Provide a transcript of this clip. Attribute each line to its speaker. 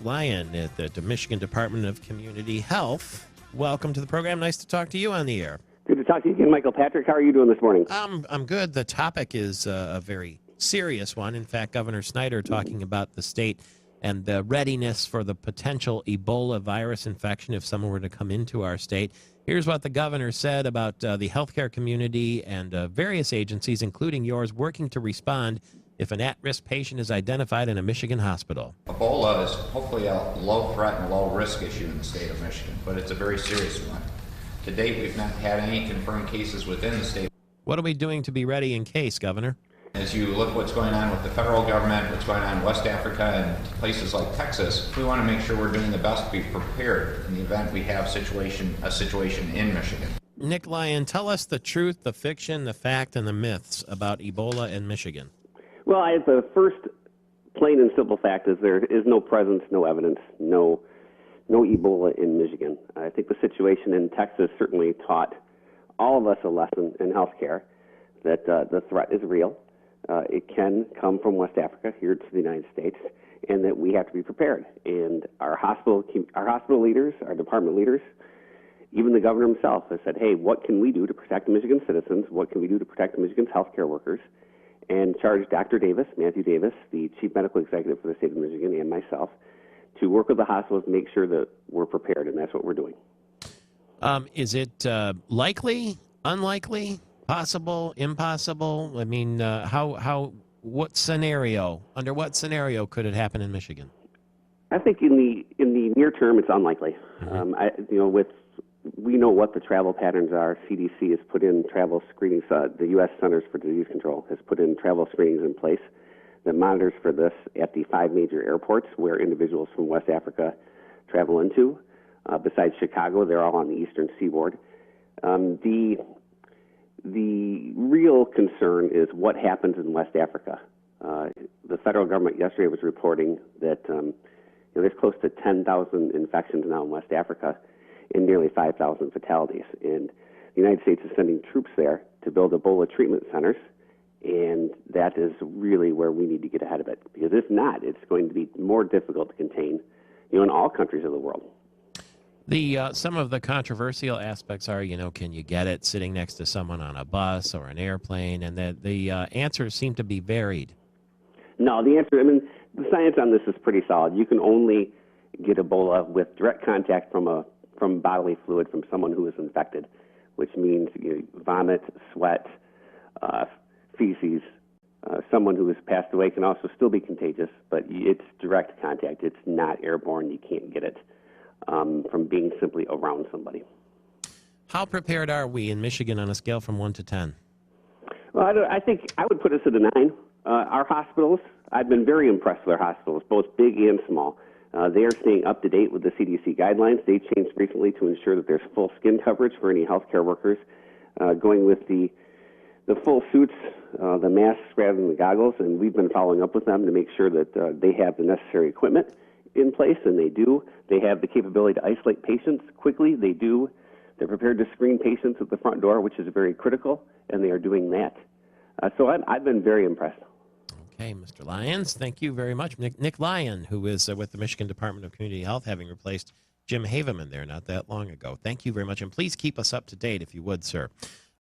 Speaker 1: Nick Lyon at the Michigan Department of Community Health. Welcome to the program. Nice to talk to you on the air.
Speaker 2: Good to talk to you again, Michael Patrick. How are you doing this morning?
Speaker 1: I'm good. The topic is a very serious one. In fact, Governor Snyder talking about the state and the readiness for the potential Ebola virus infection if someone were to come into our state. Here's what the governor said about the healthcare community and various agencies, including yours, working to respond if an at-risk patient is identified in a Michigan hospital.
Speaker 3: Ebola is hopefully a low-threat and low-risk issue in the state of Michigan, but it's a very serious one. To date, we've not had any confirmed cases within the state.
Speaker 1: What are we doing to be ready in case, Governor?
Speaker 3: As you look what's going on with the federal government, what's going on in West Africa and places like Texas, we want to make sure we're doing the best to be prepared in the event we have a situation in Michigan.
Speaker 1: Nick Lyon, tell us the truth, the fiction, the fact, and the myths about Ebola in Michigan.
Speaker 2: Well, the first plain and simple fact is there is no presence, no evidence, no Ebola in Michigan. I think the situation in Texas certainly taught all of us a lesson in healthcare that the threat is real. It can come from West Africa here to the United States, and that we have to be prepared. And our hospital leaders, our department leaders, even the governor himself has said, hey, what can we do to protect Michigan citizens? What can we do to protect Michigan's healthcare workers? And charged Dr. Davis, Matthew Davis, the chief medical executive for the state of Michigan, and myself, to work with the hospitals to make sure that we're prepared, and that's what we're doing.
Speaker 1: Is it likely, unlikely, possible, impossible? I mean, under what scenario could it happen in Michigan? I think in the near term, it's unlikely.
Speaker 2: Mm-hmm. We know what the travel patterns are. CDC has put in travel screenings. The U.S. Centers for Disease Control has put in travel screenings in place that monitors for this at the 5 major airports where individuals from West Africa travel into. Besides Chicago, they're all on the eastern seaboard. The real concern is what happens in West Africa. The federal government yesterday was reporting that there's close to 10,000 infections now in West Africa and nearly 5,000 fatalities. And the United States is sending troops there to build Ebola treatment centers, and that is really where we need to get ahead of it. Because if not, it's going to be more difficult to contain, in all countries of the world.
Speaker 1: Some of the controversial aspects are, can you get it sitting next to someone on a bus or an airplane? And the answers seem to be varied.
Speaker 2: No, the answer, the science on this is pretty solid. You can only get Ebola with direct contact from bodily fluid from someone who is infected, which means vomit, sweat, feces. Someone who has passed away can also still be contagious, but it's direct contact. It's not airborne. You can't get it from being simply around somebody.
Speaker 1: How prepared are we in Michigan on a scale from 1 to 10?
Speaker 2: Well, I think I would put us at a 9. Our hospitals, I've been very impressed with our hospitals, both big and small. They are staying up to date with the CDC guidelines. They changed recently to ensure that there's full skin coverage for any healthcare workers, going with the full suits, the masks rather than the goggles, and we've been following up with them to make sure that they have the necessary equipment in place, and they do. They have the capability to isolate patients quickly. They do. They're prepared to screen patients at the front door, which is very critical, and they are doing that. So I've been very impressed.
Speaker 1: Okay, Mr. Lyons, thank you very much. Nick Lyon, who is with the Michigan Department of Community Health, having replaced Jim Haveman there not that long ago. Thank you very much, and please keep us up to date if you would, sir.